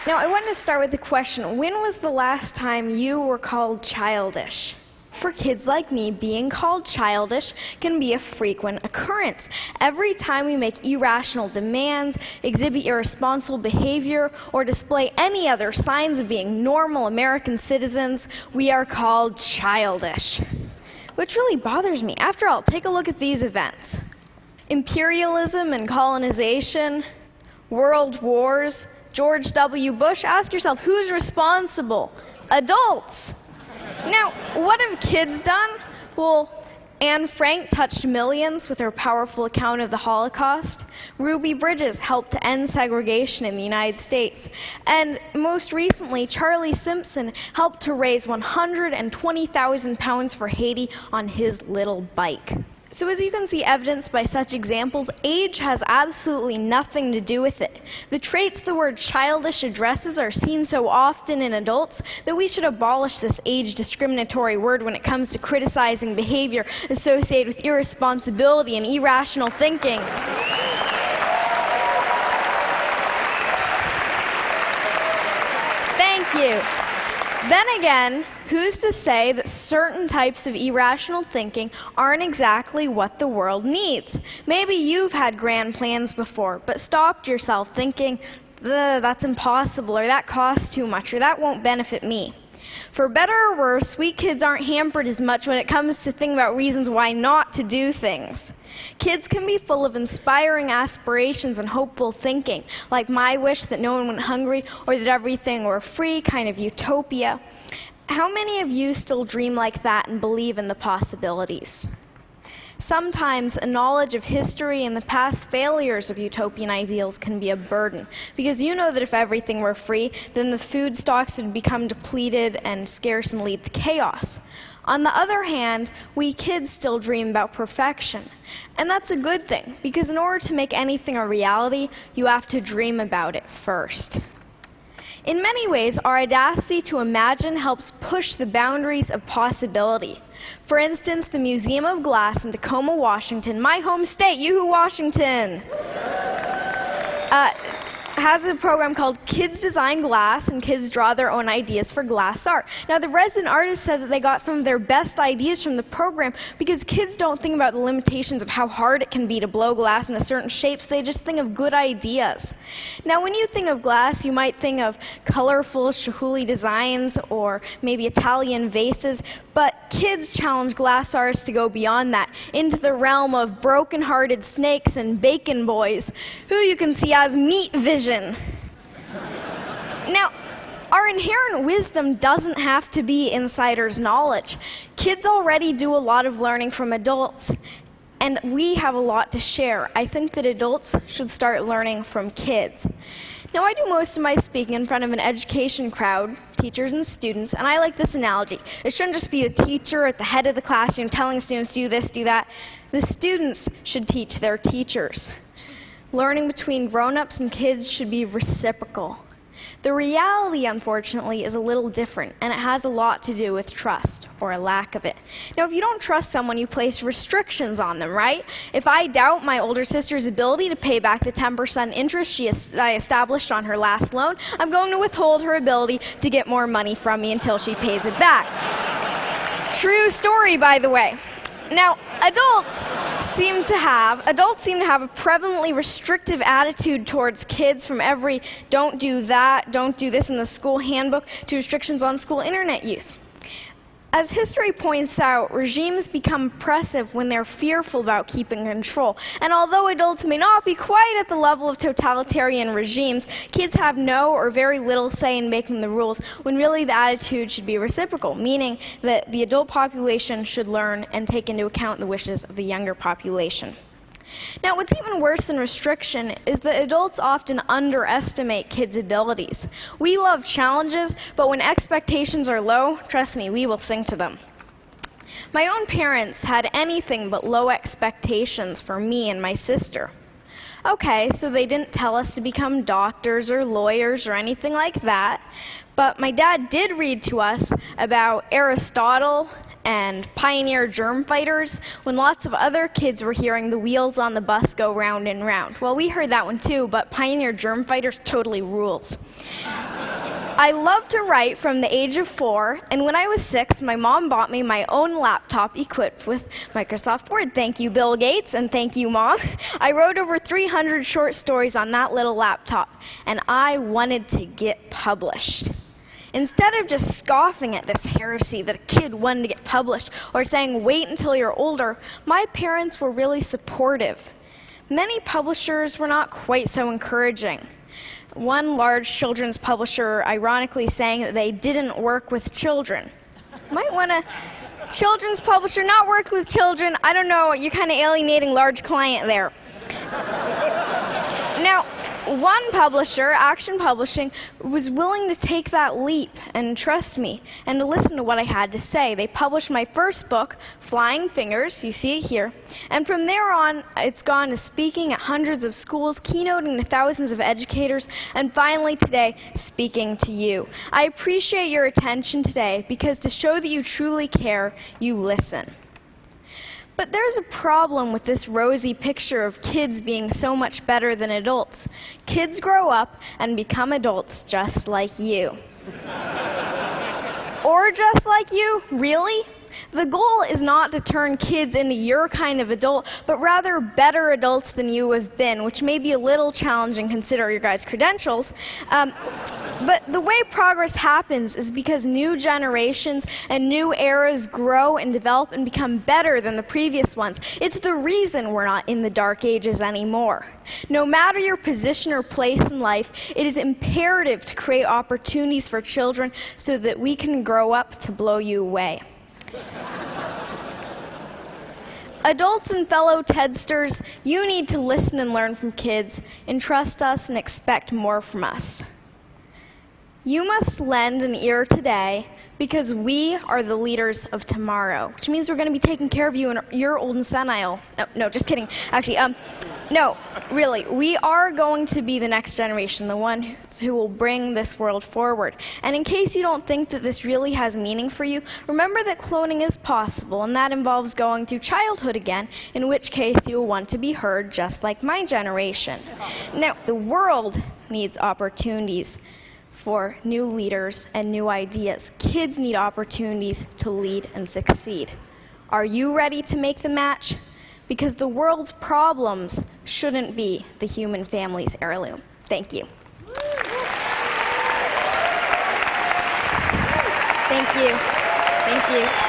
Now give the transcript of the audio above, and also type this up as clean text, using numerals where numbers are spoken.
Now, I want to start with the question, when was the last time you were called childish? For kids like me, being called childish can be a frequent occurrence. Every time we make irrational demands, exhibit irresponsible behavior, or display any other signs of being normal American citizens, we are called childish. Which really bothers me. After all, take a look at these events. Imperialism and colonization, world wars, George W. Bush. Ask yourself, who's responsible? Adults. Now, what have kids done? Well, Anne Frank touched millions with her powerful account of the Holocaust. Ruby Bridges helped to end segregation in the United States. And most recently, Charlie Simpson helped to raise 120,000 pounds for Haiti on his little bike. So as you can see evidenced by such examples, age has absolutely nothing to do with it. The traits the word childish addresses are seen so often in adults that we should abolish this age discriminatory word when it comes to criticizing behavior associated with irresponsibility and irrational thinking. Thank you. Then again, who's to say that certain types of irrational thinking aren't exactly what the world needs? Maybe you've had grand plans before, but stopped yourself thinking, that's impossible, or that costs too much, or that won't benefit me. For better or worse, we kids aren't hampered as much when it comes to thinking about reasons why not to do things. Kids can be full of inspiring aspirations and hopeful thinking, like my wish that no one went hungry or that everything were free, kind of utopia. How many of you still dream like that and believe in the possibilities? Sometimes a knowledge of history and the past failures of utopian ideals can be a burden, because you know that if everything were free, then the food stocks would become depleted and scarce and lead to chaos. On the other hand, we kids still dream about perfection. And that's a good thing, because in order to make anything a reality, you have to dream about it first. In many ways, our audacity to imagine helps push the boundaries of possibility. For instance, the Museum of Glass in Tacoma, Washington, my home state, yoo-hoo, Washington, has a program called Kids Design Glass, and kids draw their own ideas for glass art. Now, the resident artist said that they got some of their best ideas from the program because kids don't think about the limitations of how hard it can be to blow glass into certain shapes. They just think of good ideas. Now, when you think of glass, you might think of colorful Chihuly designs or maybe Italian vases, but kids challenge glass artists to go beyond that, into the realm of broken-hearted snakes and bacon boys, who you can see as meat vision. Now, our inherent wisdom doesn't have to be insider's knowledge. Kids already do a lot of learning from adults, and we have a lot to share. I think that adults should start learning from kids. Now, I do most of my speaking in front of an education crowd, teachers and students, and I like this analogy. It shouldn't just be a teacher at the head of the classroom telling students, do this, do that. The students should teach their teachers. Learning between grown-ups and kids should be reciprocal. The reality, unfortunately, is a little different, and it has a lot to do with trust, or a lack of it. Now, if you don't trust someone, you place restrictions on them, right? If I doubt my older sister's ability to pay back the 10% interest I established on her last loan, I'm going to withhold her ability to get more money from me until she pays it back. True story, by the way. Now, adults seem to have a prevalently restrictive attitude towards kids, from every don't do that, don't do this in the school handbook, to restrictions on school internet use. As history points out, regimes become oppressive when they're fearful about keeping control. And although adults may not be quite at the level of totalitarian regimes, kids have no or very little say in making the rules, when really the attitude should be reciprocal, meaning that the adult population should learn and take into account the wishes of the younger population. Now, what's even worse than restriction is that adults often underestimate kids' abilities. We love challenges, but when expectations are low, trust me, we will sing to them. My own parents had anything but low expectations for me and my sister. Okay, so they didn't tell us to become doctors or lawyers or anything like that, but my dad did read to us about Aristotle and pioneer germ fighters when lots of other kids were hearing the wheels on the bus go round and round. Well, we heard that one too, but pioneer germ fighters totally rules. I love to write from the age of 4, and when I was 6, my mom bought me my own laptop equipped with Microsoft Word. Thank you, Bill Gates, and thank you, Mom. I wrote over 300 short stories on that little laptop, and I wanted to get published. Instead of just scoffing at this heresy that a kid wanted to get published or saying, wait until you're older, my parents were really supportive. Many publishers were not quite so encouraging. One large children's publisher ironically saying that they didn't work with children. Might want to, children's publisher not work with children, I don't know, you're kind of alienating large client there. Now, one publisher, Action Publishing, was willing to take that leap and trust me and to listen to what I had to say. They published my first book, Flying Fingers, you see it here, and from there on it's gone to speaking at hundreds of schools, keynoting to thousands of educators, and finally today, speaking to you. I appreciate your attention today because to show that you truly care, you listen. But there's a problem with this rosy picture of kids being so much better than adults. Kids grow up and become adults just like you. Or just like you? Really? The goal is not to turn kids into your kind of adult, but rather better adults than you have been, which may be a little challenging considering your guys' credentials. But the way progress happens is because new generations and new eras grow and develop and become better than the previous ones. It's the reason we're not in the dark ages anymore. No matter your position or place in life, it is imperative to create opportunities for children so that we can grow up to blow you away. Adults and fellow TEDsters, you need to listen and learn from kids, and trust us and expect more from us. You must lend an ear today because we are the leaders of tomorrow, which means we're going to be taking care of you in your old and senile. No, just kidding. Actually, no, really, we are going to be the next generation, the one who will bring this world forward. And in case you don't think that this really has meaning for you, remember that cloning is possible, and that involves going through childhood again, in which case you will want to be heard just like my generation. Now, the world needs opportunities for new leaders and new ideas. Kids need opportunities to lead and succeed. Are you ready to make the match? Because the world's problems shouldn't be the human family's heirloom. Thank you. Thank you. Thank you.